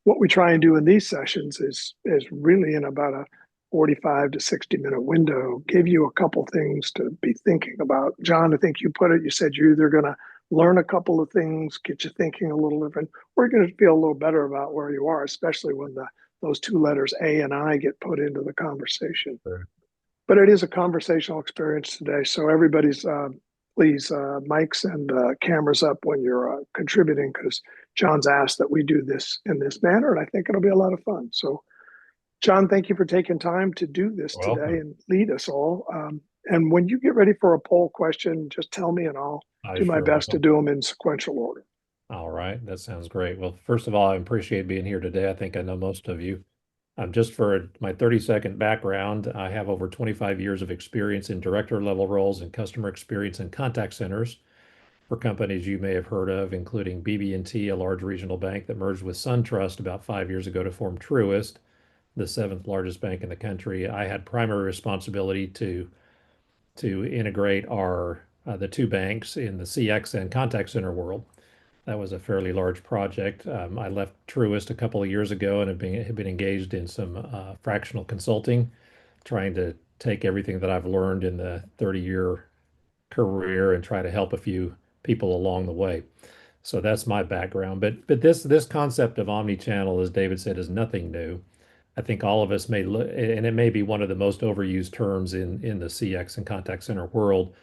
what we try and do in these sessions is really in about a 45 to 60-minute window, give you a couple things to be thinking about. John, I think you put it, you said you're either going to learn a couple of things, get you thinking a little different, or you're going to feel a little better about where you are, especially when those two letters A and I get put into the conversation. Sure. But it is a conversational experience today. So everybody's please mics and cameras up when you're contributing, because John's asked that we do this in this manner, and I think it'll be a lot of fun. So, John, thank you for taking time to do this today Welcome. and lead us all. And when you get ready for a poll question, just tell me, and I'll I do my sure best to will. do them in sequential order. All right, that sounds great. Well, first of all, I appreciate being here today. I think I know most of you. Just for my 30-second background, I have over 25 years of experience in director level roles in customer experience and contact centers for companies you may have heard of, including BB&T, a large regional bank that merged with SunTrust about 5 years ago to form Truist, the seventh largest bank in the country. I had primary responsibility to integrate our the two banks in the CX and contact center world. That was a fairly large project. I left Truist a couple of years ago and have been engaged in some fractional consulting, trying to take everything that I've learned in the 30-year career and try to help a few people along the way. So that's my background. But this concept of omnichannel, as David said, is nothing new. I think all of us may look, and it may be one of the most overused terms in the CX and contact center world.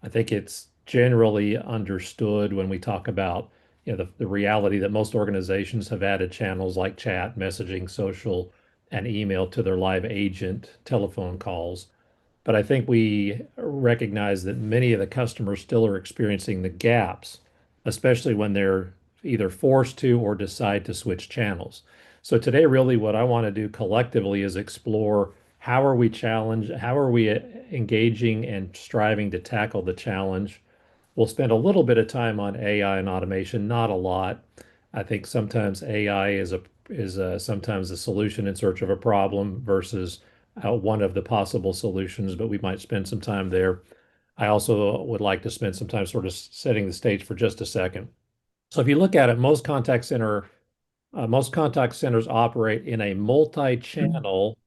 I think it's generally understood when we talk about, the reality that most organizations have added channels like chat, messaging, social, and email to their live agent telephone calls. But I think we recognize that many of the customers still are experiencing the gaps, especially when they're either forced to or decide to switch channels. So today, really, what I want to do collectively is explore how are we engaging and striving to tackle the challenge. We'll spend a little bit of time on AI and automation, not a lot. I think sometimes AI is sometimes a solution in search of a problem versus one of the possible solutions, but we might spend some time there. I also would like to spend some time sort of setting the stage for just a second. So if you look at it, most contact centers operate in a multi-channel,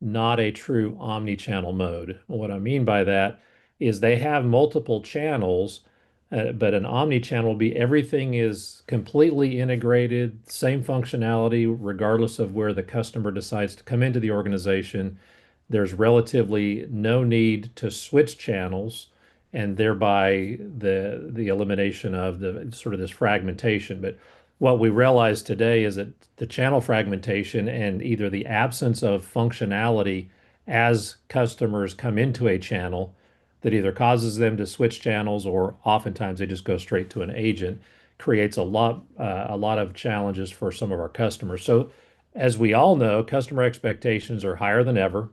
not a true omni-channel mode. What I mean by that is they have multiple channels, but an omni-channel will be everything is completely integrated, same functionality, regardless of where the customer decides to come into the organization. There's relatively no need to switch channels, and thereby the elimination of the sort of this fragmentation. But what we realize today is that the channel fragmentation and either the absence of functionality as customers come into a channel that either causes them to switch channels or oftentimes they just go straight to an agent creates a lot of challenges for some of our customers. So as we all know, customer expectations are higher than ever.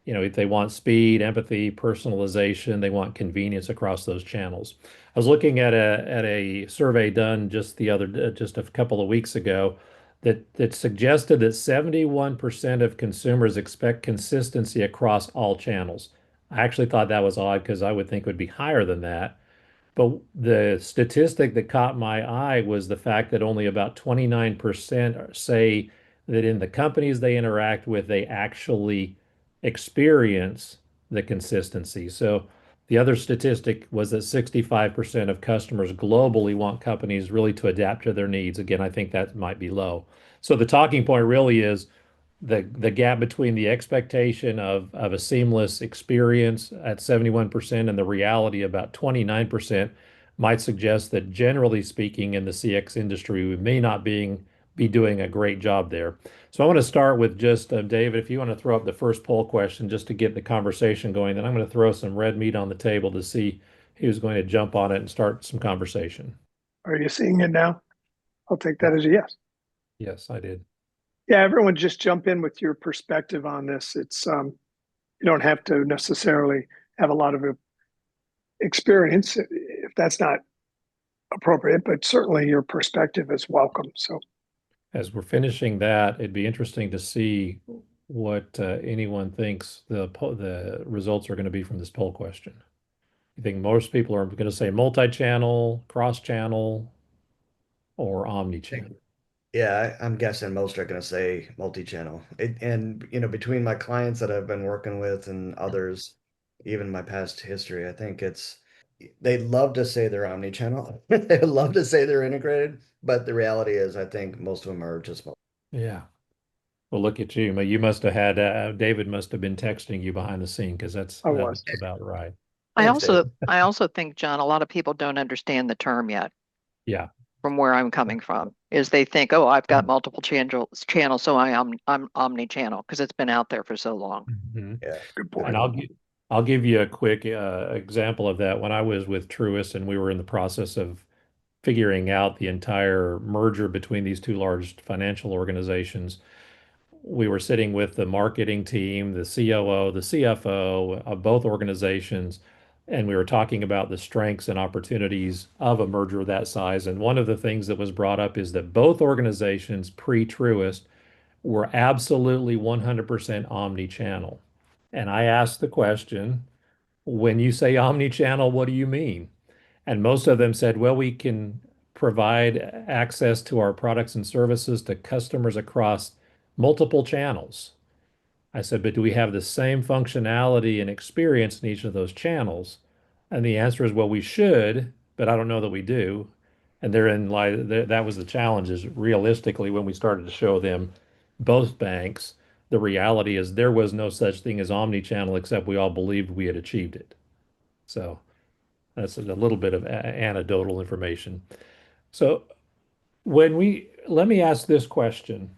If they want speed, empathy, personalization, they want convenience across those channels. I was looking at a survey done just a couple of weeks ago that suggested that 71% of consumers expect consistency across all channels. I actually thought that was odd because I would think it would be higher than that. But the statistic that caught my eye was the fact that only about 29% say that in the companies they interact with, they actually experience the consistency. So the other statistic was that 65% of customers globally want companies really to adapt to their needs. Again, I think that might be low. So the talking point really is the gap between the expectation of a seamless experience at 71% and the reality about 29% might suggest that generally speaking in the CX industry, we may not be doing a great job there. So I want to start with just David, if you want to throw up the first poll question just to get the conversation going, then I'm going to throw some red meat on the table to see who's going to jump on it and start some conversation. Are you seeing it now? I'll take that as a yes. Yes, I did. Yeah, everyone just jump in with your perspective on this. It's you don't have to necessarily have a lot of experience if that's not appropriate, but certainly your perspective is welcome. So, As we're finishing that, it'd be interesting to see what anyone thinks the results are going to be from this poll question. You think most people are going to say multi-channel, cross-channel, or omni-channel? Yeah, I'm guessing most are going to say multi-channel. And between my clients that I've been working with and others, even my past history, I think they love to say they're omni-channel. They love to say they're integrated, but the reality is, I think most of them are just Yeah. Well, look at you. You must have had David must have been texting you behind the scene because I that was. looks about right. thanks, Dave. I also think, John, a lot of people don't understand the term yet Yeah. from where I'm coming from, is they think, oh, I've got multiple channels, so I'm omni-channel because it's been out there for so long. Mhm. Yeah, Good And point. I'll give you a quick example of that. When I was with Truist and we were in the process of figuring out the entire merger between these two large financial organizations, we were sitting with the marketing team, the COO, the CFO of both organizations, and we were talking about the strengths and opportunities of a merger of that size. And one of the things that was brought up is that both organizations pre-Truist were absolutely 100% omni-channel. And I asked the question, when you say omni-channel, what do you mean? And most of them said, well, we can provide access to our products and services to customers across multiple channels. I said, but do we have the same functionality and experience in each of those channels? And the answer is, well, we should, but I don't know that we do. And therein that was the challenge is realistically when we started to show them both banks, the reality is there was no such thing as omni-channel except we all believed we had achieved it. So that's a little bit of anecdotal information. So let me ask this question.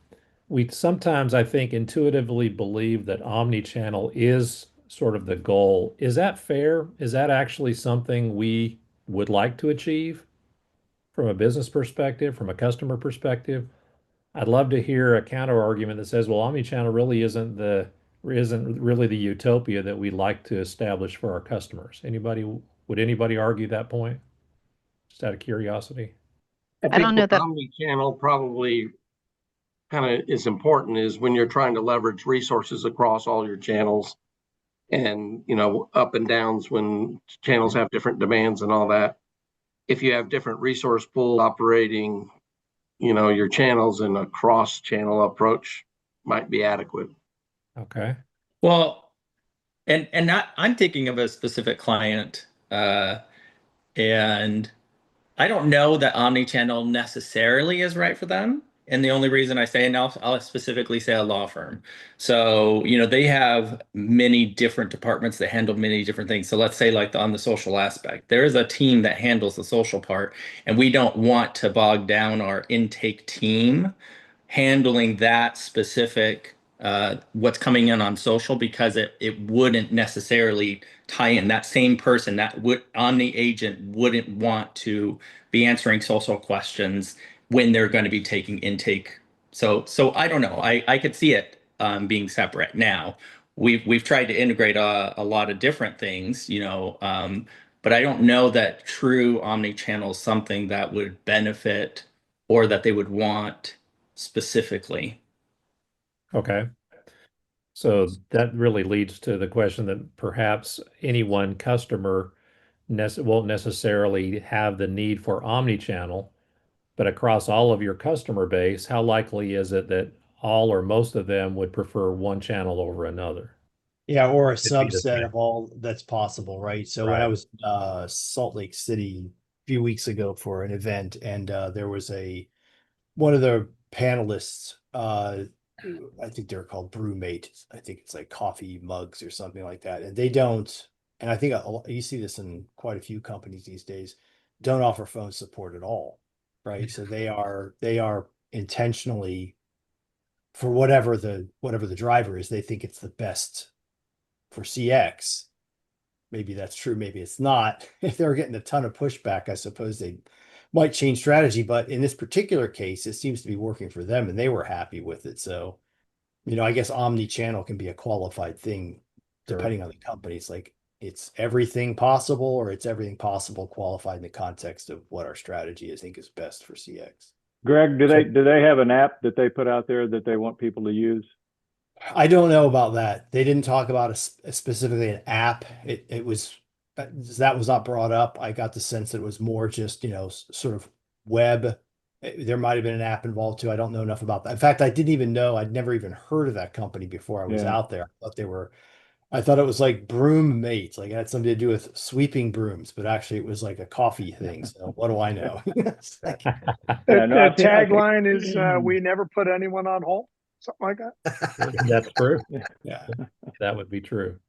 We sometimes, I think, intuitively believe that omni-channel is sort of the goal. Is that fair? Is that actually something we would like to achieve from a business perspective, from a customer perspective? I'd love to hear a counter argument that says, well, omni-channel really isn't really the utopia that we'd like to establish for our customers. Would anybody argue that point? Just out of curiosity. I I think don't know where that. omni-channel probably kind of is important is when you're trying to leverage resources across all your channels and, up and downs when channels have different demands and all that. If you have different resource pool operating, your channels in a cross-channel approach might be adequate. Okay. Well, and not, I'm thinking of a specific client, and I don't know that omnichannel necessarily is right for them. And the only reason I say, and I'll specifically say a law firm. So, they have many different departments that handle many different things. So let's say like on the social aspect, there is a team that handles the social part, and we don't want to bog down our intake team handling that specific what's coming in on social because it wouldn't necessarily tie in. That same person, that would omni agent wouldn't want to be answering social questions when they're going to be taking intake. So I don't know. I could see it being separate. Now we've tried to integrate a lot of different things, but I don't know that true omni-channel is something that would benefit or that they would want specifically. Okay. So that really leads to the question that perhaps any one customer won't necessarily have the need for omni-channel, but across all of your customer base, how likely is it that all or most of them would prefer one channel over another? Yeah, or a it'd be the subset same. of all that's possible, right? So when I Right. was Salt Lake City a few weeks ago for an event, and there was one of the panelists, I think they're called Brewmate. I think it's like coffee mugs or something like that. And they don't, and I think you see this in quite a few companies these days, don't offer phone support at all, right? So they are intentionally, for whatever the driver is, they think it's the best for CX. Maybe that's true, maybe it's not. If they're getting a ton of pushback, I suppose they might change strategy. But in this particular case, it seems to be working for them and they were happy with it. So, I guess omni-channel can be a qualified thing Sure. depending on the company. It's like it's everything possible or it's everything possible qualified in the context of what our strategy I think is best for CX. Greg, So, do they have an app that they put out there that they want people to use? I don't know about that. They didn't talk about specifically an app. It was that was not brought up. I got the sense that it was more just sort of web There might have been an app involved too. I don't know enough about that. In fact, I didn't even know, I'd never even heard of that company before I was Yeah. out there. I thought it was like Broom Mate, like it had something to do with sweeping brooms, but actually it was like a coffee thing. So what do I know? It's like, Yeah, no, I The think tagline is, we never put anyone on hold, something like that. That's true. yeah. That would be true.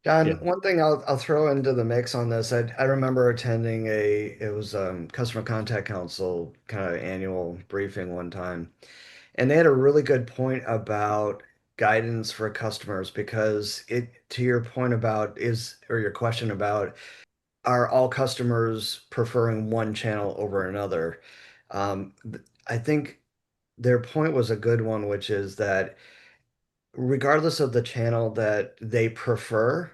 John, Yeah. one thing I'll throw into the mix on this. I remember attending it was Customer Contact Council kind of annual briefing one time, and they had a really good point about guidance for customers because to your point about or your question about are all customers preferring one channel over another? I think their point was a good one, which is that regardless of the channel that they prefer,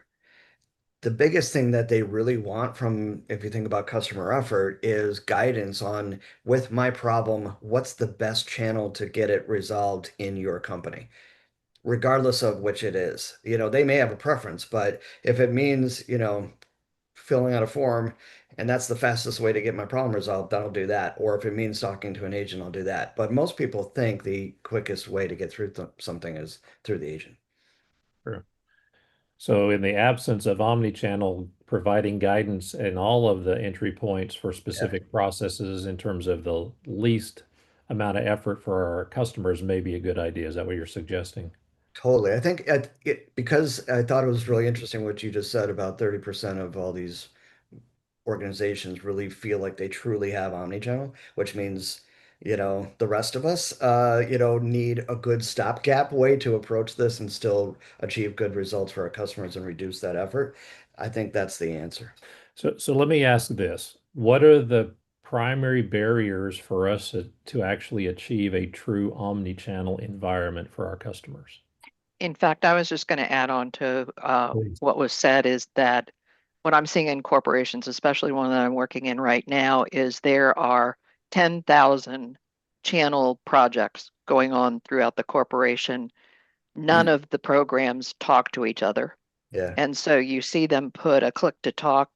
the biggest thing that they really want from, if you think about customer effort, is guidance on with my problem, what's the best channel to get it resolved in your company, regardless of which it is. They may have a preference, but if it means, filling out a form and that's the fastest way to get my problem resolved, then I'll do that. Or if it means talking to an agent, I'll do that. But most people think the quickest way to get through something is through the agent. True. So in the absence of omnichannel providing guidance in all of the entry points for specific processes in terms of the least amount of effort for our customers may be a good idea. Is that what you're suggesting? Totally. I think because I thought it was really interesting what you just said about 30% of all these organizations really feel like they truly have omnichannel, which means, the rest of us, need a good stopgap way to approach this and still achieve good results for our customers and reduce that effort. I think that's the answer. So let me ask this. What are the primary barriers for us to actually achieve a true omni-channel environment for our customers? In fact, I was just going to add on to Please. what was said is that what I'm seeing in corporations, especially one that I'm working in right now, is there are 10,000 channel projects going on throughout the corporation. None Mm. of the programs talk to each other. Yeah, And so you see them put a click to talk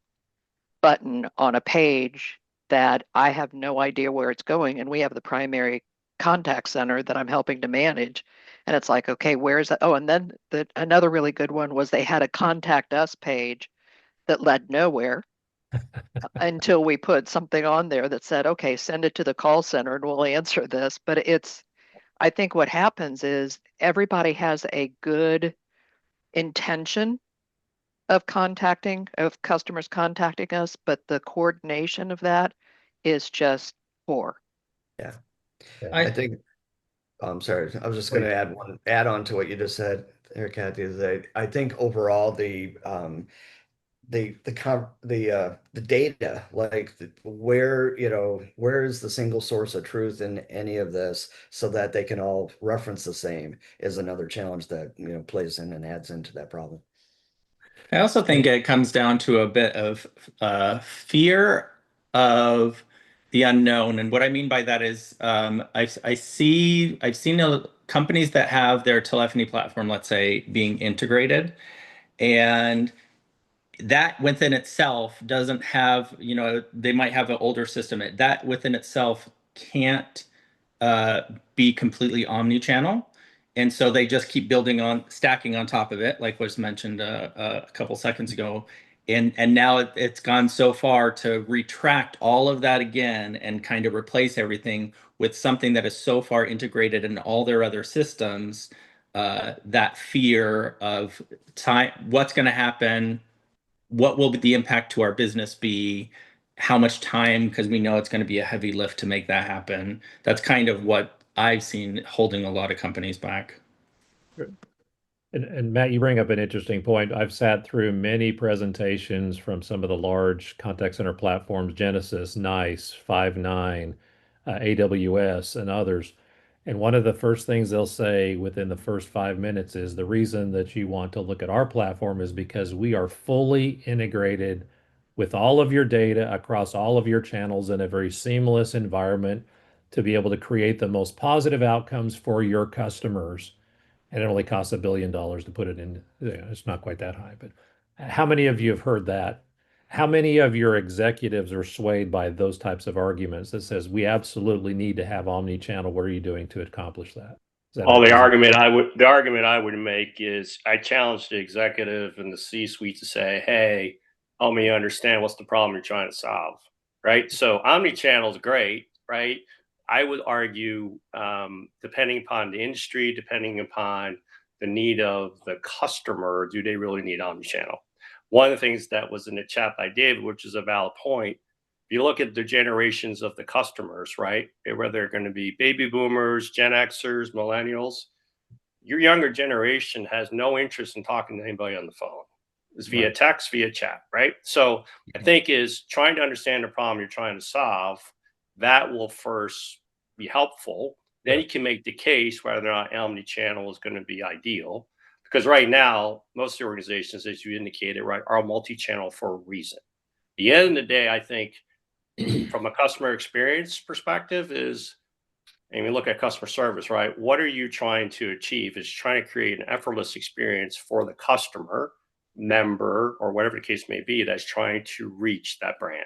button on a page that I have no idea where it's going. And we have the primary contact center that I'm helping to manage. And it's like, okay, where is that? Oh, and then another really good one was they had a contact us page that led nowhere until we put something on there that said, okay, send it to the call center and we'll answer this. But I think what happens is everybody has a good intention of customers contacting us, but the coordination of that is just poor. yeah. I I think, I'm sorry, I was just going Please. to add on to what you just said there, Kathy, is that I think overall the data, like where is the single source of truth in any of this so that they can all reference the same is another challenge that plays in and adds into that problem. I also think it comes down to a bit of fear of the unknown, and what I mean by that is I've seen companies that have their telephony platform, let's say, being integrated, and that within itself doesn't have, they might have an older system. That within itself can't uh, be completely omni-channel. And so they just keep building on, stacking on top of it, like was mentioned a couple seconds ago. And now it's gone so far to retract all of that again and kind of replace everything with something that is so far integrated in all their other systems. That fear of time, what's going to happen, what will the impact to our business be, how much time, because we know it's going to be a heavy lift to make that happen. That's kind of what I've seen holding a lot of companies back. And Matt, you bring up an interesting point. I've sat through many presentations from some of the large contact center platforms, Genesys, NICE, Five9, AWS, and others. And one of the first things they'll say within the first 5 minutes is the reason that you want to look at our platform is because we are fully integrated with all of your data across all of your channels in a very seamless environment to be able to create the most positive outcomes for your customers. And it only costs $1 billion to put it in. It's not quite that high, but how many of you have heard that? How many of your executives are swayed by those types of arguments that says we absolutely need to have omni-channel? What are you doing to accomplish that? Oh, the argument I would make is I challenge the executive and the C-suite to say, hey, help me understand what's the problem you're trying to solve, right? So omni-channel is great, right? I would argue, depending upon the industry, depending upon the need of the customer, do they really need omni-channel? One of the things that was in the chat by David, which is a valid point, if you look at the generations of the customers, right, whether they're going to be baby boomers, Gen Xers, millennials, your younger generation has no interest in talking to anybody on the phone. It's via text, via chat, right? So I think is trying to understand the problem you're trying to solve, that will first be helpful. Then you can make the case whether or not omni-channel is going to be ideal. Because right now, most of the organizations, as you indicated, right, are multi-channel for a reason. At the end of the day, I think from a customer experience perspective is, and we look at customer service, right? What are you trying to achieve? Is trying to create an effortless experience for the customer, member, or whatever the case may be that's trying to reach that brand.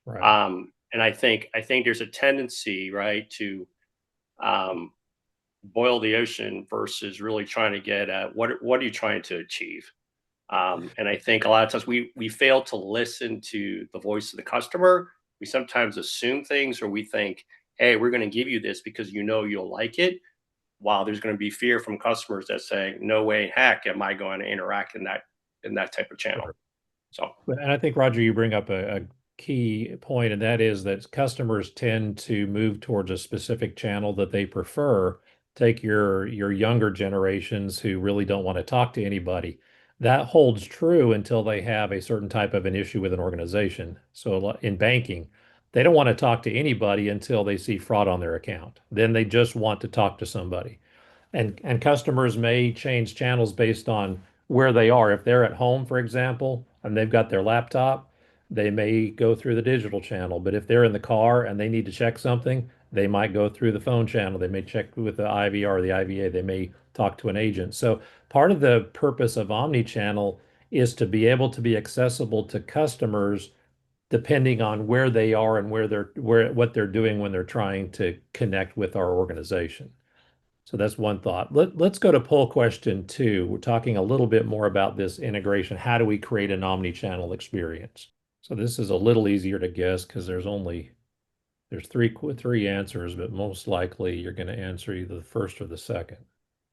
Right. And I think there's a tendency, right, to boil the ocean versus really trying to get at what are you trying to achieve? And I think a lot of times we fail to listen to the voice of the customer. We sometimes assume things, or we think, hey, we're going to give you this because you'll like it. While there's going to be fear from customers that say, no way, heck, am I going to interact in that type of channel? Sure. So, and I think, Roger, you bring up a key point, and that is that customers tend to move towards a specific channel that they prefer. Take your younger generations who really don't want to talk to anybody. That holds true until they have a certain type of an issue with an organization. So in banking, they don't want to talk to anybody until they see fraud on their account. Then they just want to talk to somebody. And customers may change channels based on where they are. If they're at home, for example, and they've got their laptop, they may go through the digital channel. But if they're in the car and they need to check something, they might go through the phone channel. They may check with the IVR or the IVA. They may talk to an agent. So part of the purpose of omni-channel is to be able to be accessible to customers depending on where they are and what they're doing when they're trying to connect with our organization. So that's one thought. Let's go to poll question 2. We're talking a little bit more about this integration. How do we create an omni-channel experience? So this is a little easier to guess because there's three answers, but most likely you're going to answer either the first or the second.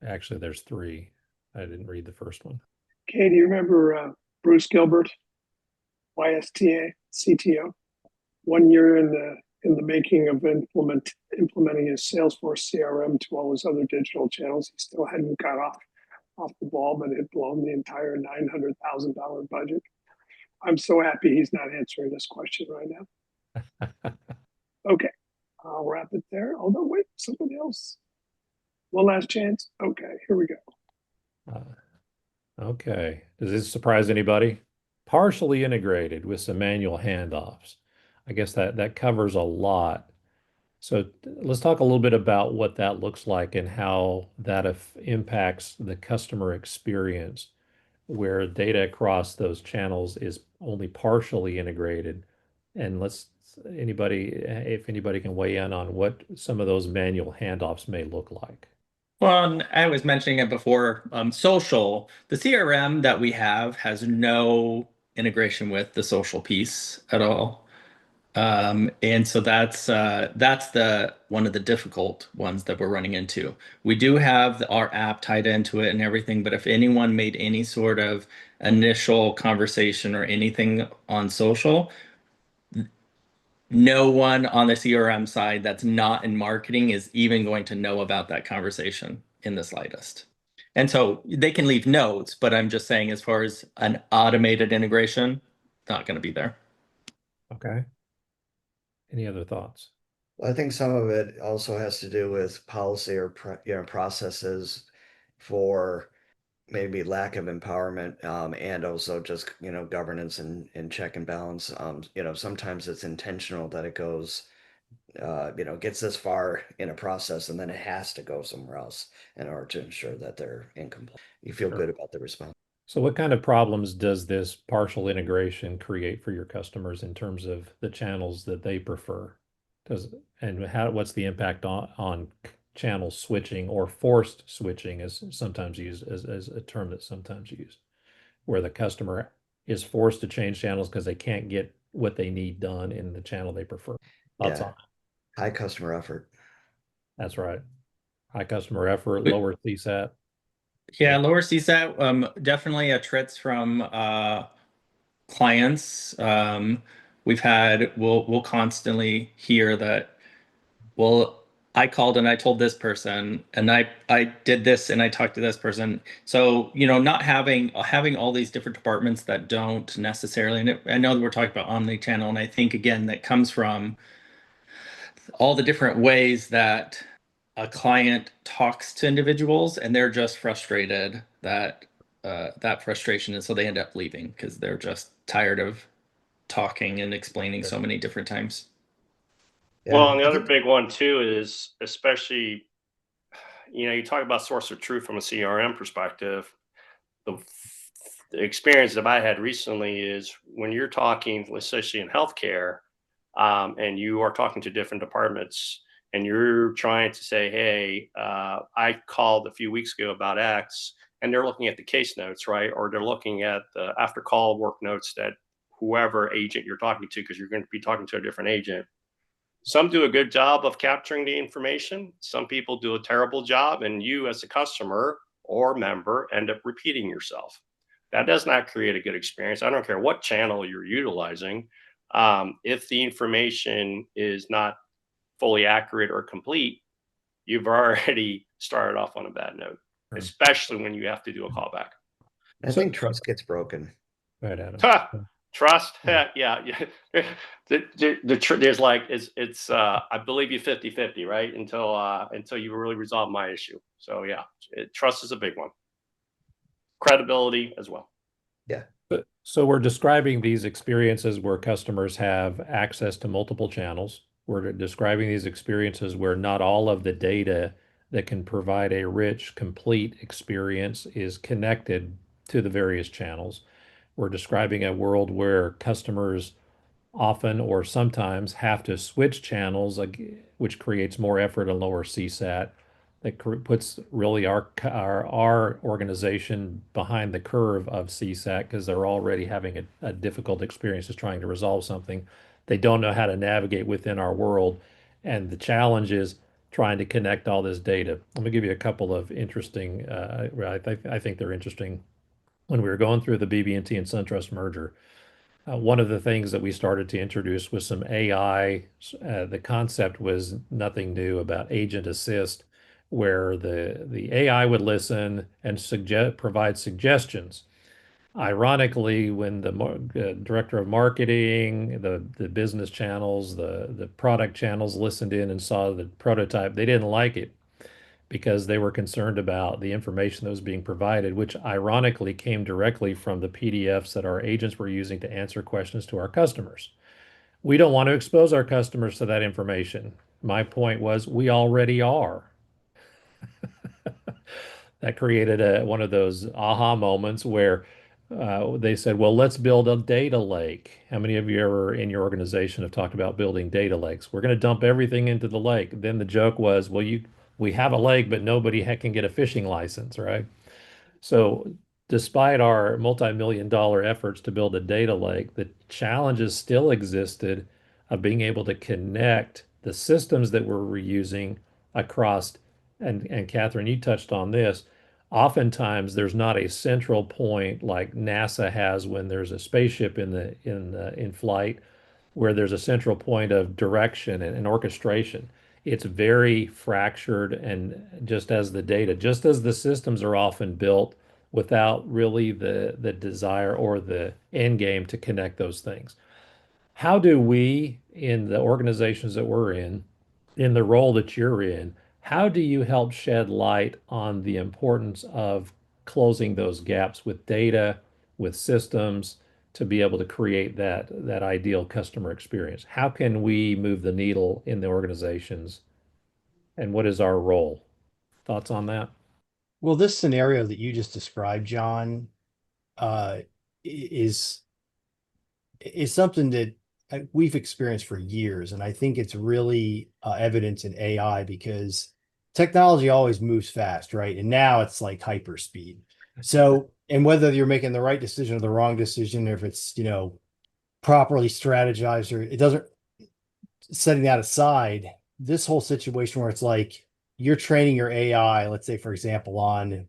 Actually, there's 3. I didn't read the first one. Kay, do you remember Bruce Gilbert, YSTA, CTO? 1 year in the making of implementing his Salesforce CRM to all his other digital channels. He still hadn't got off the ball, but had blown the entire $900,000 budget. I'm so happy he's not answering this question right now. Okay, I'll wrap it there. Although, wait, somebody else. One last chance. Okay, here we go. Okay. Does this surprise anybody? Partially integrated with some manual handoffs. I guess that covers a lot. So let's talk a little bit about what that looks like and how that impacts the customer experience, where data across those channels is only partially integrated. And if anybody can weigh in on what some of those manual handoffs may look like. Well, and I was mentioning it before, social, the CRM that we have has no integration with the social piece at all. And so that's one of the difficult ones that we're running into. We do have our app tied into it and everything, but if anyone made any sort of initial conversation or anything on social, no one on the CRM side that's not in marketing is even going to know about that conversation in the slightest. And so they can leave notes, but I'm just saying as far as an automated integration, not going to be there. Okay. Any other thoughts? Well, I think some of it also has to do with policy or processes for maybe lack of empowerment, and also just governance and check and balance. Sometimes it's intentional that it goes gets this far in a process and then it has to go somewhere else in order to ensure that they're in compliance. You feel Sure. good about the response. So what kind of problems does this partial integration create for your customers in terms of the channels that they prefer? What's the impact on channel switching or forced switching is sometimes used as a term that's sometimes used, where the customer is forced to change channels because they can't get what they need done in the channel they prefer. Thoughts on Yeah. that? High customer effort. That's right. High customer effort, lower CSAT. Yeah, lower CSAT, definitely attrits from clients. We'll constantly hear that, well, I called and I told this person and I did this and I talked to this person. So, not having all these different departments that don't necessarily, and I know that we're talking about omni-channel, and I think again that comes from all the different ways that a client talks to individuals, and they're just frustrated that frustration, and so they end up leaving because they're just tired of talking and explaining so many different times. Well, Yeah. and the I other think big one too is especially, you talk about source of truth from a CRM perspective. The, the experience that I had recently is when you're talking, especially in healthcare, and you are talking to different departments, and you're trying to say, "Hey, I called a few weeks ago about X," and they're looking at the case notes, right? Or they're looking at the after call work notes that whoever agent you're talking to, because you're going to be talking to a different agent. Some do a good job of capturing the information. Some people do a terrible job, and you, as a customer or member, end up repeating yourself. That does not create a good experience. I don't care what channel you're utilizing. If the information is not fully accurate or complete, you've already started off on a bad note, Sure. especially when you have to do a callback. I think trust gets broken. Right, Adam. Trust, Yeah. yeah. There's like it's I believe you 50-50, right? Until you really resolve my issue. So yeah, trust is a big one. Credibility as well. Yeah. So we're describing these experiences where customers have access to multiple channels. We're describing these experiences where not all of the data that can provide a rich, complete experience is connected to the various channels. We're describing a world where customers often or sometimes have to switch channels, which creates more effort and lower CSAT. That puts really our organization behind the curve of CSAT because they're already having a difficult experience just trying to resolve something. They don't know how to navigate within our world, and the challenge is trying to connect all this data. Let me give you a couple of interesting. I think they're interesting. When we were going through the BB&T and SunTrust merger, one of the things that we started to introduce was some AI. The concept was nothing new about agent assist, where the AI would listen and provide suggestions. Ironically, when the director of marketing, the business channels, the product channels listened in and saw the prototype, they didn't like it because they were concerned about the information that was being provided, which ironically came directly from the PDFs that our agents were using to answer questions to our customers. We don't want to expose our customers to that information. My point was, we already are. That created one of those aha moments where they said, well, let's build a data lake. How many of you ever in your organization have talked about building data lakes? We're going to dump everything into the lake. Then the joke was, well, we have a lake, but nobody can get a fishing license, right? So despite our multi-million dollar efforts to build a data lake, the challenges still existed of being able to connect the systems that we're reusing across, and Catherine, you touched on this. Oftentimes there's not a central point like NASA has when there's a spaceship in flight, where there's a central point of direction and orchestration. It's very fractured, and just as the data, just as the systems are often built without really the desire or the end game to connect those things. How do we, in the organizations that we're in the role that you're in, how do you help shed light on the importance of closing those gaps with data, with systems, to be able to create that ideal customer experience? How can we move the needle in the organizations, and what is our role? Thoughts on that? Well, this scenario that you just described, John, is something that we've experienced for years. And I think it's really evident in AI because technology always moves fast, right? And now it's like hyper speed. So, and whether you're making the right decision or the wrong decision, if it's, properly strategized or it doesn't, setting that aside, this whole situation where it's like you're training your AI, let's say, for example, on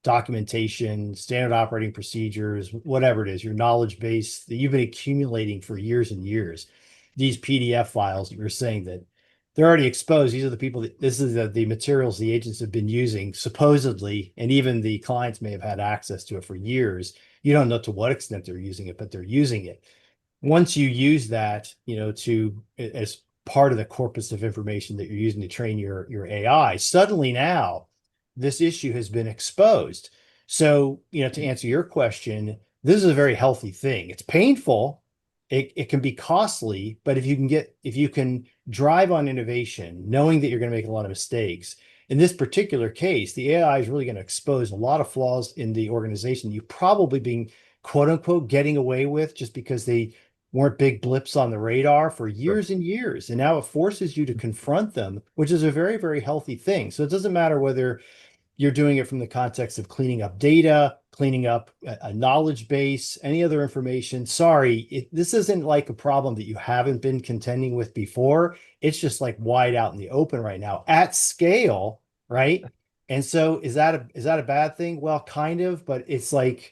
documentation, standard operating procedures, whatever it is, your knowledge base that you've been accumulating for years and years. These PDF files that you're saying that they're already exposed. These are the people that this is the materials the agents have been using, supposedly, and even the clients may have had access to it for years. You don't know to what extent they're using it, but they're using it. Once you use that, to as part of the corpus of information that you're using to train your AI, suddenly now this issue has been exposed. So, to answer your question, this is a very healthy thing. It's painful. It can be costly, but if you can drive on innovation, knowing that you're going to make a lot of mistakes, in this particular case, the AI is really going to expose a lot of flaws in the organization you've probably been, quote unquote, getting away with just because they weren't big blips on the radar for years and years. And now it forces you to confront them, which is a very, very healthy thing. So it doesn't matter whether you're doing it from the context of cleaning up data, cleaning up a knowledge base, any other information. Sorry, this isn't like a problem that you haven't been contending with before. It's just like wide out in the open right now at scale, right? And so is that a bad thing? Well, kind of, but it's like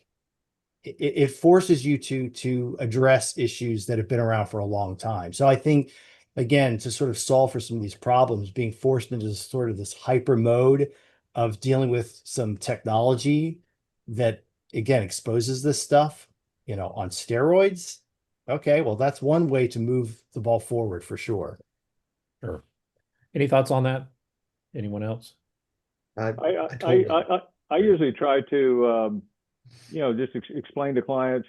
it forces you to address issues that have been around for a long time. So I think, again, to sort of solve for some of these problems, being forced into sort of this hyper mode of dealing with some technology that, again, exposes this stuff, on steroids. Okay, well, that's one way to move the ball forward for sure. Sure. Any thoughts on that? Anyone else? I usually try to just explain to clients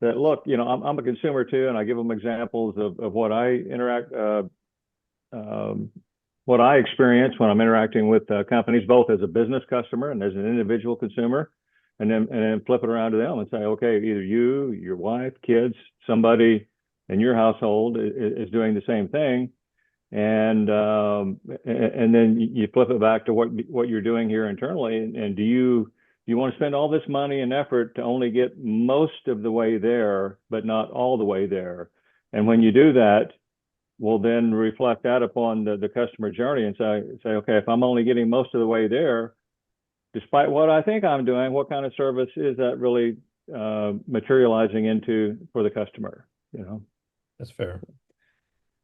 that, look, I'm a consumer too, and I give them examples of what I what I experience when I'm interacting with companies, both as a business customer and as an individual consumer, and then flip it around to them and say, okay, either you, your wife, kids, somebody in your household is doing the same thing, and then you flip it back to what you're doing here internally, and do you want to spend all this money and effort to only get most of the way there, but not all the way there? And when you do that, we'll then reflect that upon the customer journey and say, okay, if I'm only getting most of the way there, despite what I think I'm doing, what kind of service is that really materializing into for the customer? That's fair.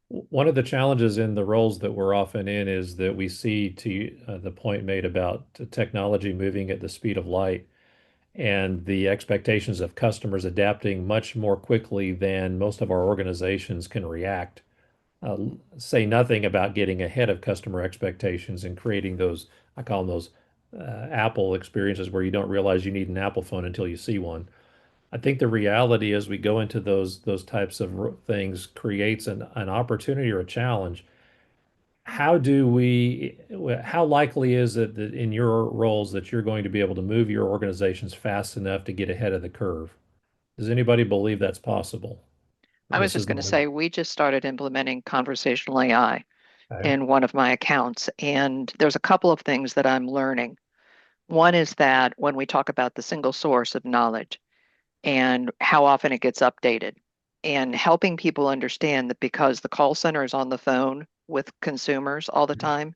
One of the challenges in the roles that we're often in is that we see, to the point made about technology moving at the speed of light and the expectations of customers adapting much more quickly than most of our organizations can react. Say nothing about getting ahead of customer expectations and creating those, I call them those Apple experiences where you don't realize you need an Apple phone until you see one. I think the reality as we go into those types of things creates an opportunity or a challenge. How likely is it that in your roles that you're going to be able to move your organizations fast enough to get ahead of the curve? Does anybody believe that's possible? I was This just is going to not say, we just started implementing conversational AI in one of my accounts, and there's a couple of things that I'm learning. One is that when we talk about the single source of knowledge and how often it gets updated, and helping people understand that because the call center is on the phone with consumers all the time,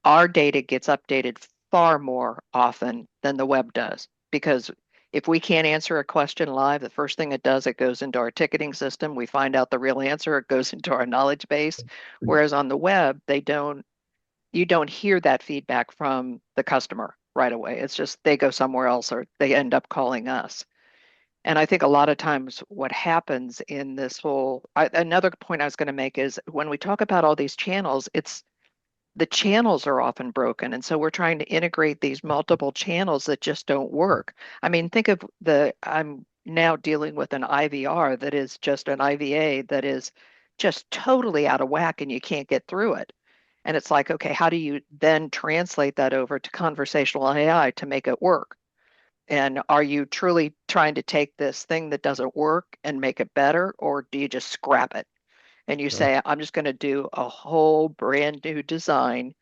our data gets updated far more often than the web does. Because if we can't answer a question live, the first thing it does, it goes into our ticketing system. We find out the real answer, it goes into our knowledge base. Whereas on the web, you don't hear that feedback from the customer right away. It's just they go somewhere else or they end up calling us. And I think a lot of times what happens in this another point I was going to make is when we talk about all these channels, the channels are often broken. And so we're trying to integrate these multiple channels that just don't work. I mean, think of I'm now dealing with an IVR that is just an IVA that is just totally out of whack and you can't get through it. And it's like, okay, how do you then translate that over to conversational AI to make it work? And are you truly trying to take this thing that doesn't work and make it better, or do you just scrap it and you say, I'm just going to do a whole brand new design?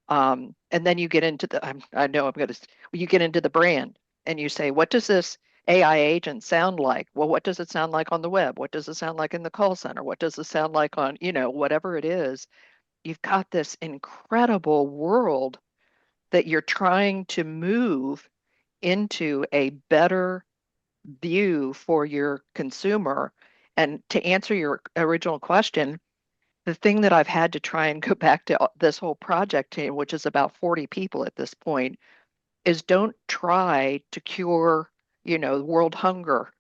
And then you get into I know I'm going to, you get into the brand and you say, what does this AI agent sound like? Well, what does it sound like on the web? What does it sound like in the call center? What does it sound like on, whatever it is? You've got this incredible world that you're trying to move into a better view for your consumer. And to answer your original question, the thing that I've had to try and go back to this whole project team, which is about 40 people at this point, is don't try to cure, world hunger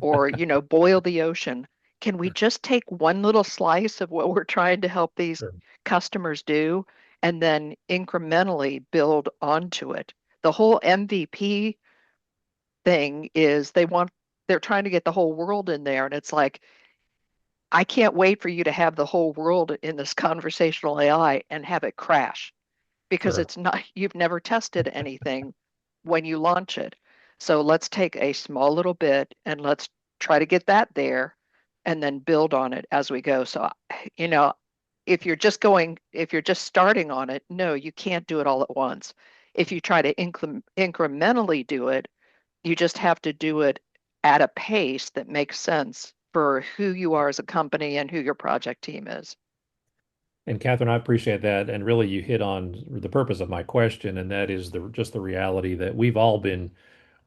or, boil the ocean. Can we just take one little slice of what we're trying to help these Sure. customers do and then incrementally build onto it? The whole MVP thing is they're trying to get the whole world in there. And it's like, I can't wait for you to have the whole world in this conversational AI and have it crash because Sure. it's not, you've never tested anything when you launch it. So let's take a small little bit and let's try to get that there and then build on it as we go. So, you know, if you're just starting on it, no, you can't do it all at once. If you try to incrementally do it, you just have to do it at a pace that makes sense for who you are as a company and who your project team is. And Catherine, I appreciate that. And really, you hit on the purpose of my question, and that is just the reality that we've all been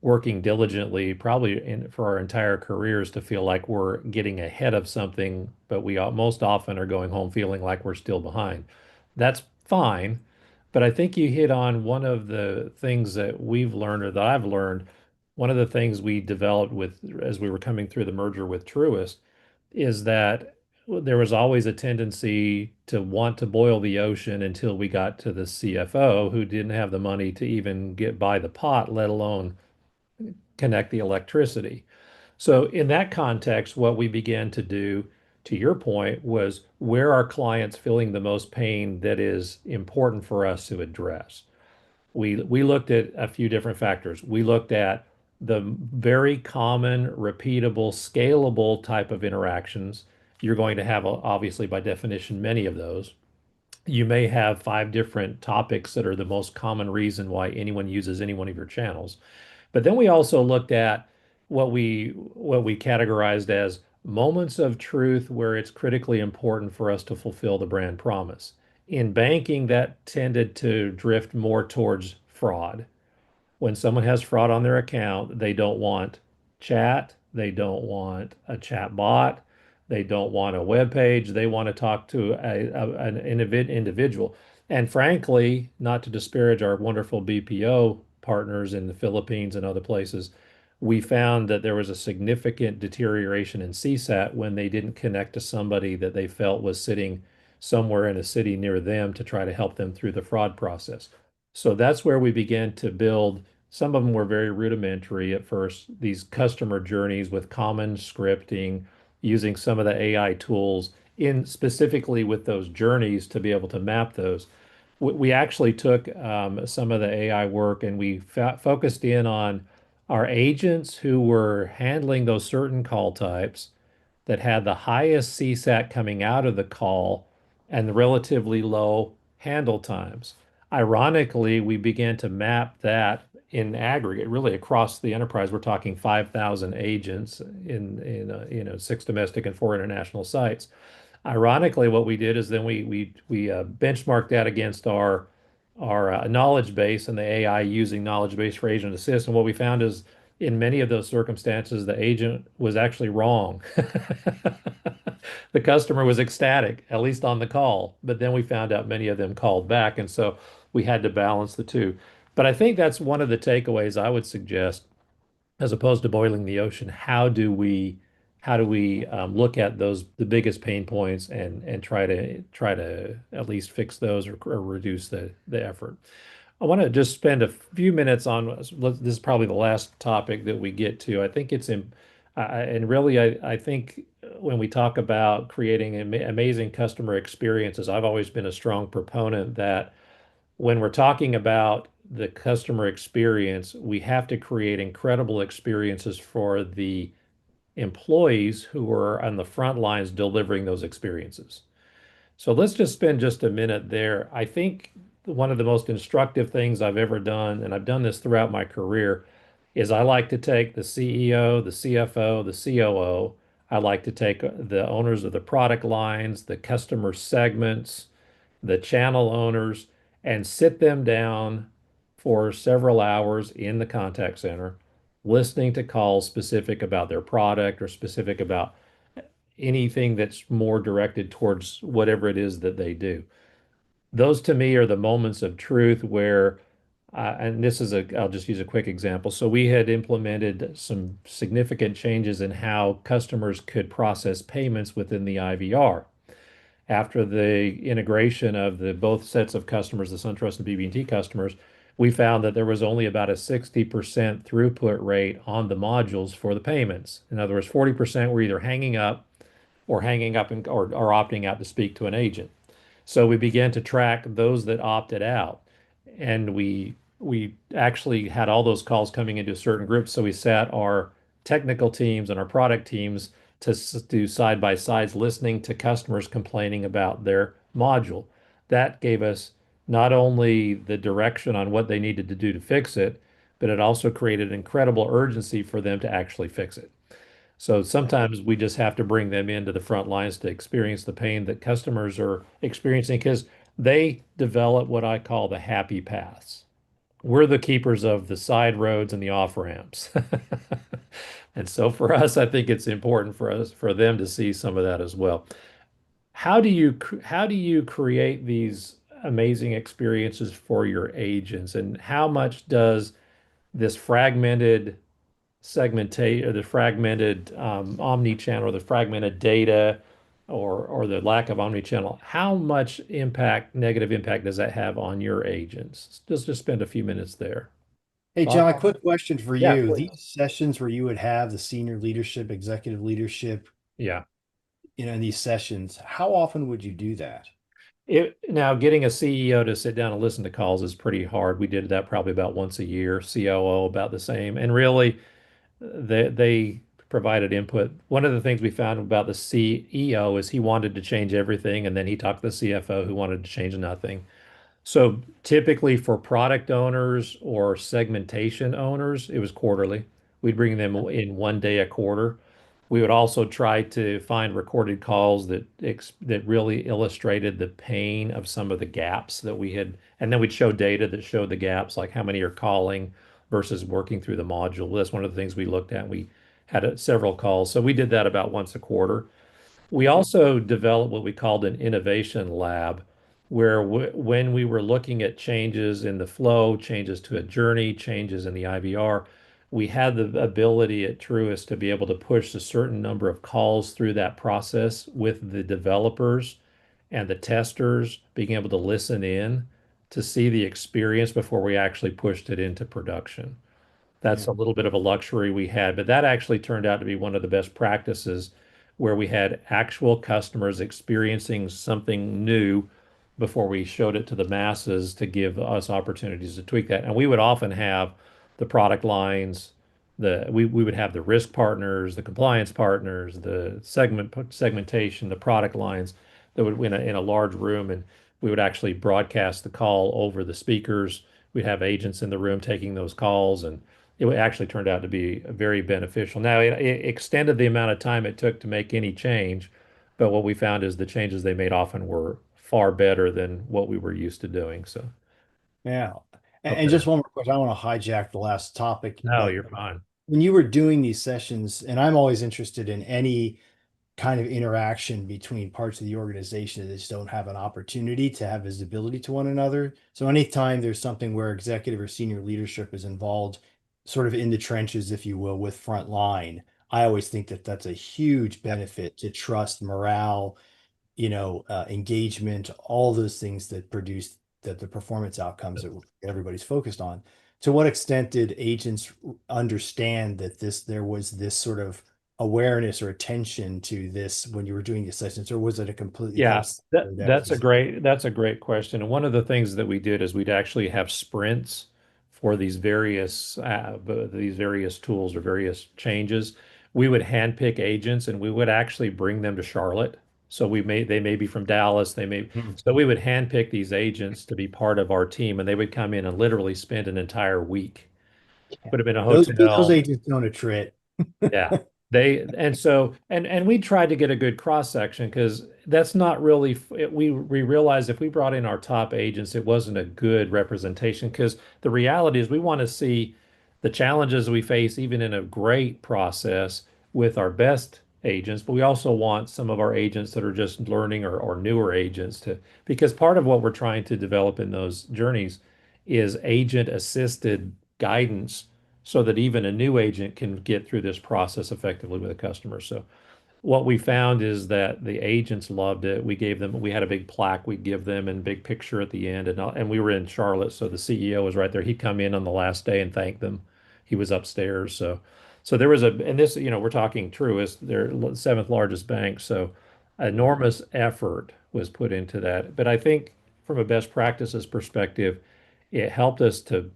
working diligently, probably for our entire careers, to feel like we're getting ahead of something, but we most often are going home feeling like we're still behind. That's fine, but I think you hit on one of the things that we've learned, or that I've learned. One of the things we developed with as we were coming through the merger with Truist is that there was always a tendency to want to boil the ocean until we got to the CFO who didn't have the money to even get by the pot, let alone connect the electricity. So in that context, what we began to do, to your point, was where are clients feeling the most pain that is important for us to address. We looked at a few different factors. We looked at the very common, repeatable, scalable type of interactions. You're going to have, obviously, by definition, many of those. You may have 5 different topics that are the most common reason why anyone uses any one of your channels. But then we also looked at what we categorized as moments of truth where it's critically important for us to fulfill the brand promise. In banking, that tended to drift more towards fraud. When someone has fraud on their account, they don't want chat, they don't want a chat bot, they don't want a web page, they want to talk to an individual. And frankly, not to disparage our wonderful BPO partners in the Philippines and other places, we found that there was a significant deterioration in CSAT when they didn't connect to somebody that they felt was sitting somewhere in a city near them to try to help them through the fraud process. So that's where we began to build. Some of them were very rudimentary at first, these customer journeys with common scripting, using some of the AI tools in specifically with those journeys to be able to map those. We actually took some of the AI work and we focused in on our agents who were handling those certain call types that had the highest CSAT coming out of the call and the relatively low handle times. Ironically, we began to map that in aggregate, really across the enterprise. We're talking 5,000 agents in 6 domestic and 4 international sites. Ironically, what we did is then we benchmarked that against our knowledge base and the AI using knowledge base for agent assist. And what we found is in many of those circumstances, the agent was actually wrong. The customer was ecstatic, at least on the call, but then we found out many of them called back. And so we had to balance the two. But I think that's one of the takeaways I would suggest, as opposed to boiling the ocean. How do we look at the biggest pain points and try to at least fix those or reduce the effort. I want to just spend a few minutes on this is probably the last topic that we get to. I think it's in, and really I think when we talk about creating amazing customer experiences, I've always been a strong proponent that when we're talking about the customer experience, we have to create incredible experiences for the employees who are on the front lines delivering those experiences. So let's just spend just a minute there. I think one of the most instructive things I've ever done, and I've done this throughout my career, is I like to take the CEO, the CFO, the COO. I like to take the owners of the product lines, the customer segments, the channel owners, and sit them down for several hours in the contact center, listening to calls specific about their product or specific about anything that's more directed towards whatever it is that they do. Those to me are the moments of truth where, and this is I'll just use a quick example. So we had implemented some significant changes in how customers could process payments within the IVR. After the integration of the both sets of customers, the SunTrust and BB&T customers, we found that there was only about a 60% throughput rate on the modules for the payments. In other words, 40% were either hanging up or or opting out to speak to an agent. So we began to track those that opted out, and we actually had all those calls coming into certain groups. So we sat our technical teams and our product teams to do side by sides, listening to customers complaining about their module. That gave us not only the direction on what they needed to do to fix it, but it also created incredible urgency for them to actually fix it. So sometimes we just have to bring them into the front lines to experience the pain that customers are experiencing because they develop what I call the happy paths. We're the keepers of the side roads and the off ramps. And so for us, I think it's important for them to see some of that as well. How do you create these amazing experiences for your agents, and how much does this fragmented segmentate or the fragmented omni-channel or the fragmented data or the lack of omni-channel, how much negative impact does that have on your agents? Just spend a few minutes there. Hey, John, a quick question for Yeah, you. please. These sessions where you would have the senior leadership, executive leadership, Yeah. in these sessions, how often would you do that? Now, getting a CEO to sit down and listen to calls is pretty hard. We did that probably about once a year, COO about the same. And really, they provided input. One of the things we found about the CEO is he wanted to change everything, and then he talked to the CFO who wanted to change nothing. So typically for product owners or segmentation owners, it was quarterly. We'd bring them in one day a quarter. We would also try to find recorded calls that really illustrated the pain of some of the gaps that we had, and then we'd show data that showed the gaps, like how many are calling versus working through the module. That's one of the things we looked at. We had several calls, so we did that about once a quarter. We also developed what we called an innovation lab, where when we were looking at changes in the flow, changes to a journey, changes in the IVR, we had the ability at Truist to be able to push a certain number of calls through that process with the developers and the testers being able to listen in to see the experience before we actually pushed it into production. That's a little bit of a luxury we had, but that actually turned out to be one of the best practices where we had actual customers experiencing something new before we showed it to the masses to give us opportunities to tweak that. And we would often have the product lines, we would have the risk partners, the compliance partners, the segmentation, the product lines that would in a large room, and we would actually broadcast the call over the speakers. We'd have agents in the room taking those calls, and it actually turned out to be very beneficial. Now, it extended the amount of time it took to make any change, but what we found is the changes they made often were far better than what we were used to doing. So, Yeah. And okay. just one more question. I want to hijack the last topic. No, but you're fine. when you were doing these sessions, and I'm always interested in any kind of interaction between parts of the organization that just don't have an opportunity to have visibility to one another. So anytime there's something where executive or senior leadership is involved, sort of in the trenches, if you will, with frontline, I always think that that's a huge benefit to trust, morale, engagement, all those things that produce the performance outcomes that everybody's focused on. To what extent did agents understand that there was this sort of awareness or attention to this when you were doing these sessions, or was it a completely That's a great question. And one of the things that we did is we'd actually have sprints for these various tools or various changes, we would handpick agents and we would actually bring them to Charlotte. So they may be from Dallas, so we would handpick these agents to be part of our team, and they would come in and literally spend an entire week. Put them in a Those hotel. agents don't attrit. Yeah. And we tried to get a good cross section because that's not really we realized if we brought in our top agents, it wasn't a good representation because the reality is we want to see the challenges we face even in a great process with our best agents, but we also want some of our agents that are just learning or newer agents to because part of what we're trying to develop in those journeys is agent assisted guidance so that even a new agent can get through this process effectively with a customer. So what we found is that the agents loved it. We had a big plaque we'd give them and big picture at the end. And we were in Charlotte, so the CEO was right there. He'd come in on the last day and thank them. He was upstairs. So there was and this, we're talking Truist, their seventh largest bank. So enormous effort was put into that. But I think from a best practices perspective, it helped us to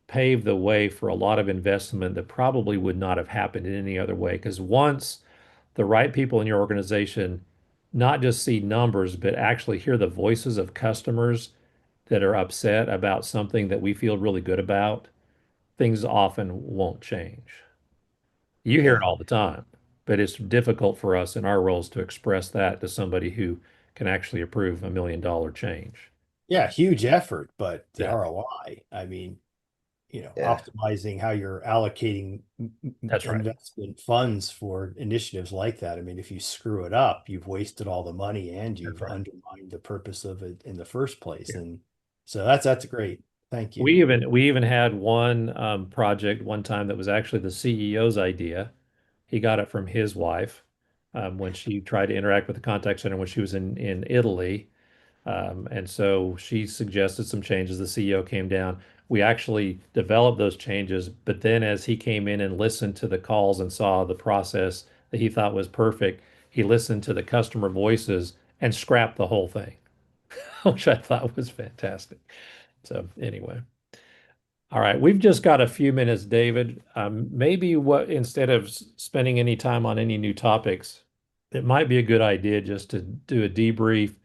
pave the way for a lot of investment that probably would not have happened in any other way. Because once the right people in your organization not just see numbers, but actually hear the voices of customers that are upset about something that we feel really good about, things often won't change. You hear it Yeah. all the time, but it's difficult for us in our roles to express that to somebody who can actually approve $1 million change. Yeah, huge effort, but the Yeah. ROI, I mean, Yeah. optimizing how you're allocating That's right. investment funds for initiatives like that. I mean, if you screw it up, you've wasted all the money and you've right. undermined the purpose of it in the first place. Yeah. And so that's great. Thank you. We even had one project one time that was actually the CEO's idea. He got it from his wife when she tried to interact with the contact center when she was in Italy. And so she suggested some changes. The CEO came down. We actually developed those changes, but then as he came in and listened to the calls and saw the process that he thought was perfect, he listened to the customer voices and scrapped the whole thing, which I thought was fantastic. So anyway. All right, we've just got a few minutes, David. Maybe instead of spending any time on any new topics, it might be a good idea just to do a debrief.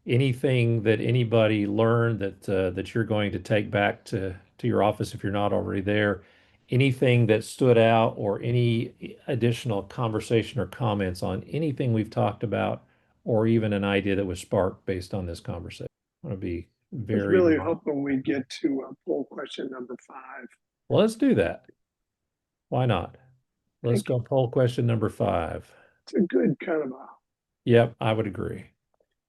Anything that anybody learned that you're going to take back to your office if you're not already there, anything that stood out, or any additional conversation or comments on anything we've talked about, or even an idea that was sparked based on this conversation. I want to be I was very really hoping we'd get to poll question number 5. well. Let's do that. Why not? Let's Thank you. go poll question number 5. It's a good kind of a, Yep, I would agree.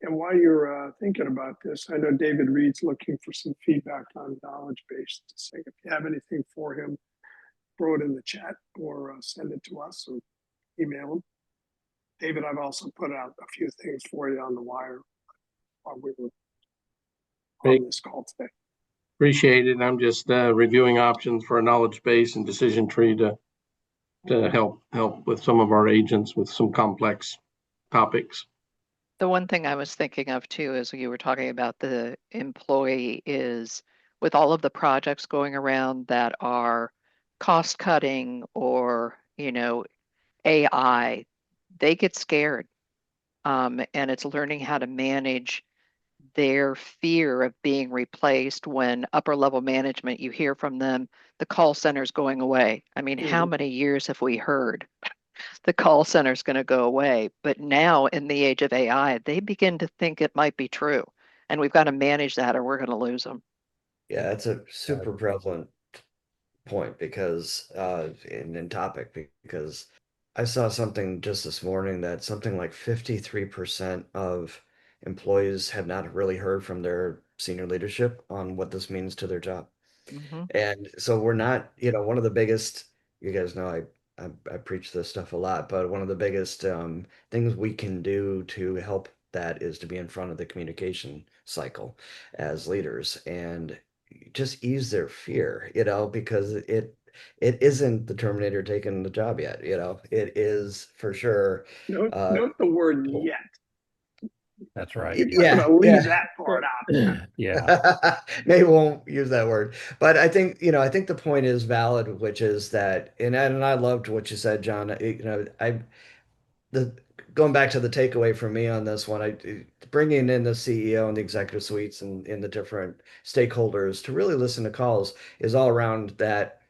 and while you're thinking about this, I know David Reed's looking for some feedback on knowledge base. So if you have anything for him, throw it in the chat or send it to us or email him. David, I've also put out a few things for you on the wire while we were on this call today. Appreciate it. I'm just reviewing options for a knowledge base and decision tree to help with some of our agents with some complex topics. The one thing I was thinking of too, as you were talking about the employee, is with all of the projects going around that are cost cutting or, AI, they get scared. And it's learning how to manage their fear of being replaced when upper level management, you hear from them, the call center's going away. I mean, how many years have we heard the call center's going to go away? But now in the age of AI, they begin to think it might be true. And we've got to manage that or we're going to lose them. Yeah, it's a super prevalent point because in topic, because I saw something just this morning that something like 53% of employees had not really heard from their senior leadership on what this means to their job. And so we're not, one of the biggest, you guys know I preach this stuff a lot, but one of the biggest things we can do to help that is to be in front of the communication cycle as leaders and just ease their fear, because it isn't the Terminator taking the job yet, it is for sure. Note the word yet. That's right. I'm Yeah, gonna leave yeah. that part out. Yeah. Maybe won't use that word, but I think I think the point is valid, which is that, and I loved what you said, John. I the going back to the takeaway for me on this one, bringing in the CEO and the executive suites and the different stakeholders to really listen to calls is all around that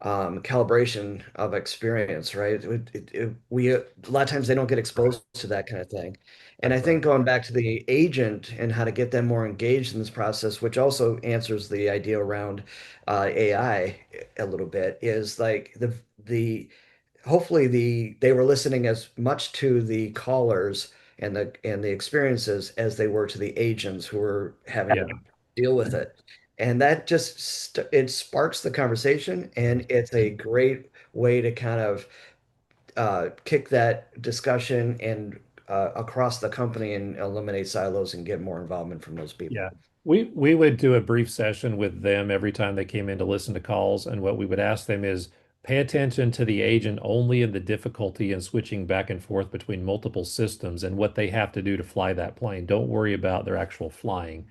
calibration of experience, right? We a lot of times they don't get exposed to that kind of thing. And I That's think right. going back to the agent and how to get them more engaged in this process, which also answers the idea around AI a little bit, is like the hopefully they were listening as much to the callers and the experiences as they were to the agents who were having Yeah. to deal with it. And that it sparks the conversation, and it's a great way to kind of kick that discussion and across the company and eliminate silos and get more involvement from those people. Yeah. We would do a brief session with them every time they came in to listen to calls, and what we would ask them is pay attention to the agent only in the difficulty in switching back and forth between multiple systems and what they have to do to fly that plane. Don't worry about their actual flying.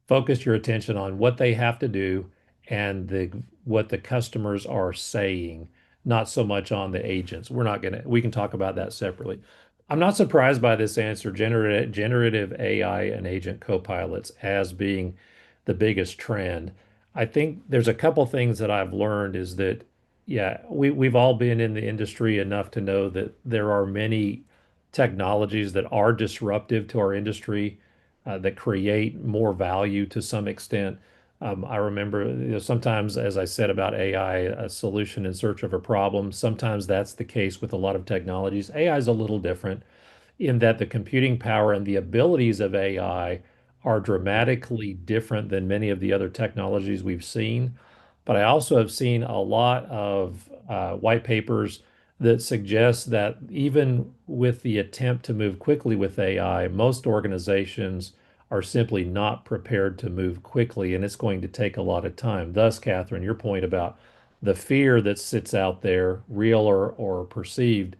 Focus your attention on what they have to do and what the customers are saying, not so much on the agents. We can talk about that separately. I'm not surprised by this answer, generative AI and agent copilots as being the biggest trend. I think there's a couple things that I've learned is that, yeah, we've all been in the industry enough to know that there are many technologies that are disruptive to our industry, that create more value to some extent. I remember, sometimes, as I said about AI, a solution in search of a problem, sometimes that's the case with a lot of technologies. AI is a little different in that the computing power and the abilities of AI are dramatically different than many of the other technologies we've seen. But I also have seen a lot of white papers that suggest that even with the attempt to move quickly with AI, most organizations are simply not prepared to move quickly, and it's going to take a lot of time. Thus, Catherine, your point about the fear that sits out there, real or perceived,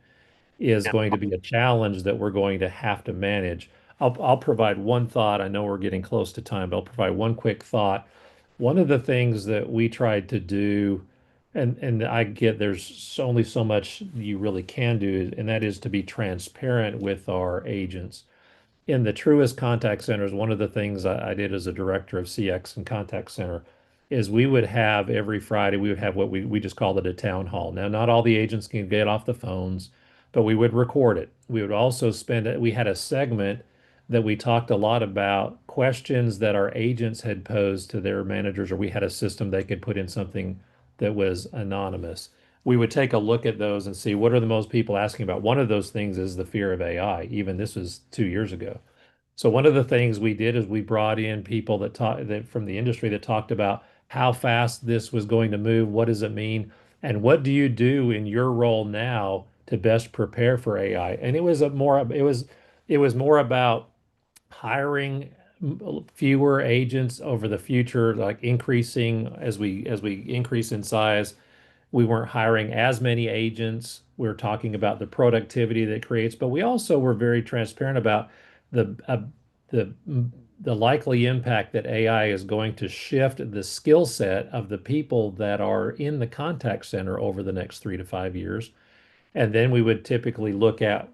is going to be a challenge that we're going to have to manage. I'll provide one thought. I know we're getting close to time, but I'll provide one quick thought. One of the things that we tried to do, and I get there's only so much you really can do, and that is to be transparent with our agents. In the truest contact centers, one of the things I did as a director of CX and contact center is we would have every Friday, we would have what we just called it a town hall. Now, not all the agents can get off the phones, but we would record it. We would also spend it, we had a segment that we talked a lot about questions that our agents had posed to their managers, or we had a system they could put in something that was anonymous. We would take a look at those and see what are the most people asking about. One of those things is the fear of AI. Even this was 2 years ago. So one of the things we did is we brought in people that from the industry that talked about how fast this was going to move, what does it mean, and what do you do in your role now to best prepare for AI? And it was more about hiring fewer agents over the future, like increasing as we increase in size. We weren't hiring as many agents. We were talking about the productivity that it creates, but we also were very transparent about the uh, the the likely impact that AI is going to shift the skill set of the people that are in the contact center over the next 3 to 5 years. And then we would typically look at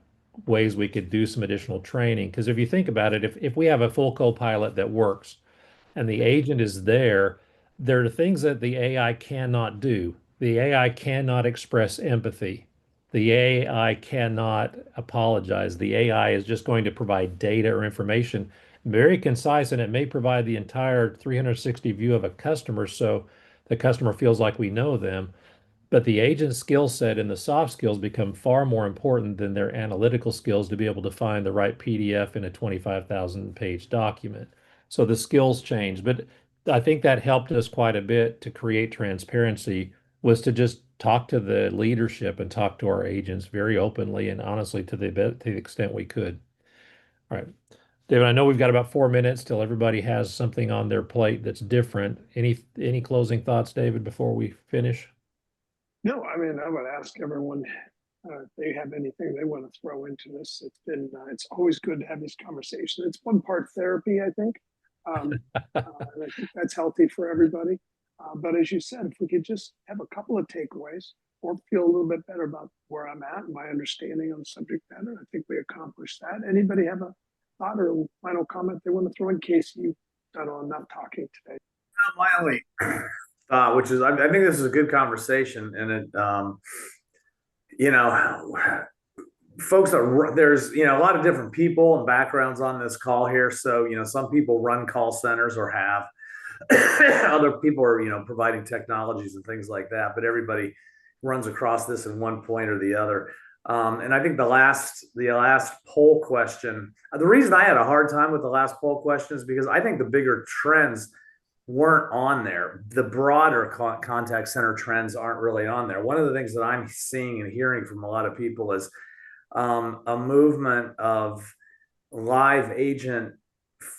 ways we could do some additional training. Because if you think about it, if we have a full co-pilot that works, and the agent is there, there are things that the AI cannot do. The AI cannot express empathy. The AI cannot apologize. The AI is just going to provide data or information, very concise, and it may provide the entire 360 view of a customer so the customer feels like we know them. But the agent's skill set and the soft skills become far more important than their analytical skills to be able to find the right PDF in a 25,000 page document. So the skills change. But I think that helped us quite a bit to create transparency, was to just talk to the leadership and talk to our agents very openly and honestly to the extent we could. All right. David, I know we've got about 4 minutes till everybody has something on their plate that's different. Any closing thoughts, David, before we finish? No, I mean, I would ask everyone, if they have anything they want to throw into this. It's always good to have this conversation. It's one part therapy, I think. And I think that's healthy for everybody. But as you said, if we could just have a couple of takeaways or feel a little bit better about where I'm at and my understanding of the subject matter, I think we accomplished that. Anybody have a thought or final comment they want to throw in? Case you've done enough talking today? My only thought, which is, I think this is a good conversation, and it, you know, folks that there's, you know, a lot of different people and backgrounds on this call here. So, you know, some people run call centers or have, other people are, you know, providing technologies and things like that, but everybody runs across this in one point or the other. And I think the last poll question, the reason I had a hard time with the last poll question is because I think the bigger trends weren't on there. The broader contact center trends aren't really on there. One of the things that I'm seeing and hearing from a lot of people is a movement of live agent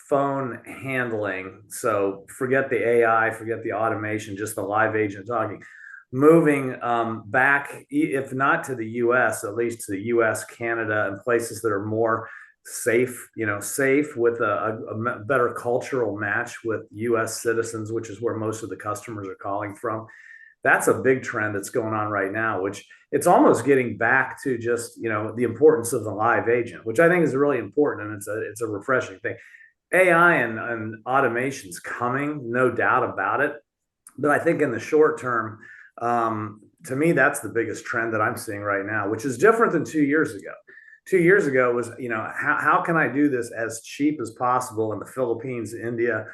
phone handling. So forget the AI, forget the automation, just the live agent talking, moving back, if not to the US, at least to the US, Canada, and places that are more safe, you know, safe with a better cultural match with US citizens, which is where most of the customers are calling from. That's a big trend that's going on right now, which it's almost getting back to just, you know, the importance of the live agent, which I think is really important. And it's a refreshing thing. AI and automation's coming, no doubt about it. But I think in the short term, to me, that's the biggest trend that I'm seeing right now, which is different than 2 years ago. 2 years ago was, you know, how can I do this as cheap as possible in the Philippines, India,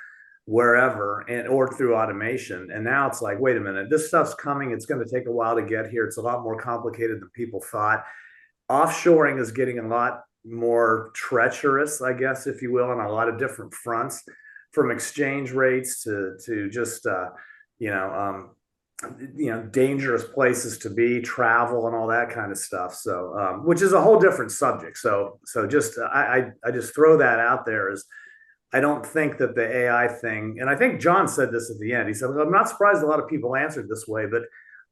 wherever, and or through automation. And now it's like, wait a minute, this stuff's coming. It's going to take a while to get here. It's a lot more complicated than people thought. Offshoring is getting a lot more treacherous, I guess, if you will, on a lot of different fronts, from exchange rates to just dangerous places to be, travel, and all that kind of stuff. So, which is a whole different subject. So just I just throw that out there as I don't think that the AI thing, and I think John said this at the end. He said, "I'm not surprised a lot of people answered this way, but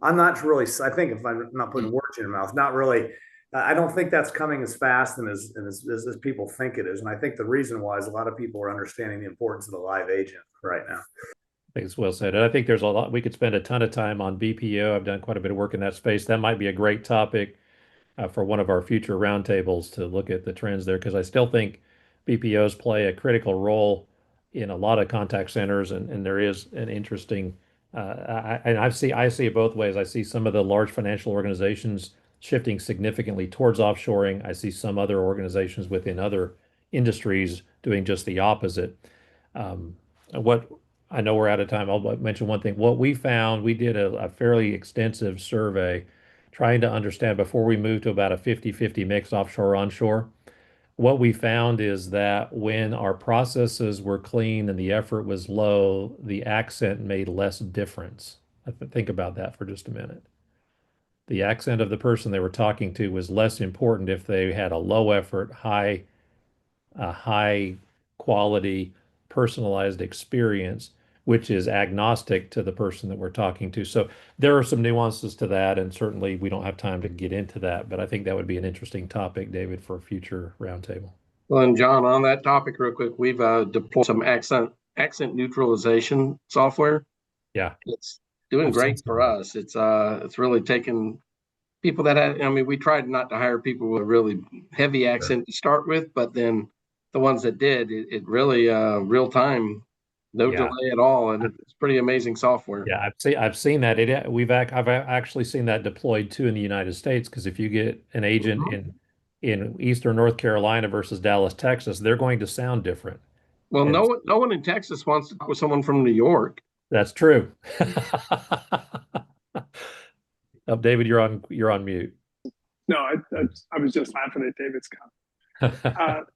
I'm not really. I think if I'm not putting words in your mouth, not really." I don't think that's coming as fast and as people think it is. And I think the reason why is a lot of people are understanding the importance of the live agent right now. I think it's well said. And I think there's a lot, we could spend a ton of time on BPO. I've done quite a bit of work in that space. That might be a great topic for one of our future roundtables to look at the trends there, because I still think BPOs play a critical role in a lot of contact centers, and there is an interesting, I see it both ways. I see some of the large financial organizations shifting significantly towards offshoring. I see some other organizations within other industries doing just the opposite. What I know we're out of time. I'll mention one thing. What we found, we did a fairly extensive survey trying to understand before we moved to about a 50-50 mix offshore onshore. What we found is that when our processes were clean and the effort was low, the accent made less difference. Think about that for just a minute. The accent of the person they were talking to was less important if they had a low effort, high quality, personalized experience, which is agnostic to the person that we're talking to. So there are some nuances to that, and certainly we don't have time to get into that, but I think that would be an interesting topic, David, for a future roundtable. Well, and John, on that topic real quick, we've deployed some accent neutralization software. Yeah. It's doing great for us. It's really taken people that had, I mean, we tried not to hire people with a really heavy accent to start with, but then the ones that did, it really real time, no delay at all, and it's pretty amazing software. Yeah, I've seen that. I've actually seen that deployed too in the United States, because if you get an agent in Eastern North Carolina versus Dallas, Texas, they're going to sound different. Well, no one in Texas wants to talk with someone from New York. That's true. Oh, David, you're on mute. No, I was just laughing at David's comment.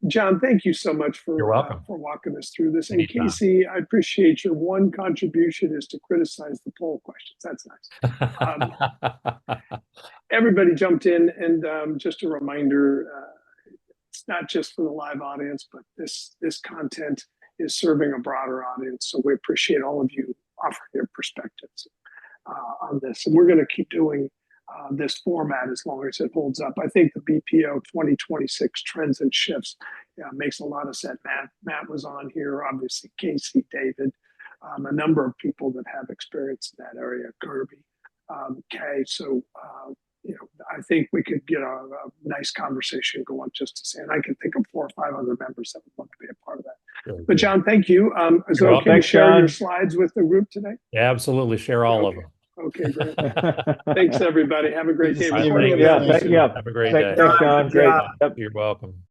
John, thank you so much for walking us through this. And Casey, I appreciate your one contribution is to criticize the poll questions. That's nice. Everybody jumped in, and just a reminder, it's not just for the live audience, but this content is serving a broader audience. So we appreciate all of you offering your perspectives on this. And we're going to keep doing this format as long as it holds up. I think the BPO 2026 trends and shifts makes a lot of sense. Matt was on here, obviously Casey, David, a number of people that have experience in that area, Kirby, Kay. So, I think we could get a nice conversation going just to say, and I can think of 4 or 5 other members that would love to be a part of that. Really But good. John, thank you. Is it You're okay welcome. to Thanks, share your John. slides with the group today? Yeah, absolutely. Share all of Okay. them. Okay, great. Thanks, everybody. Have a great day. All right, Recording thanks. available soon. Have a great day. Thanks, John. Good Great. job. Yep. You're welcome.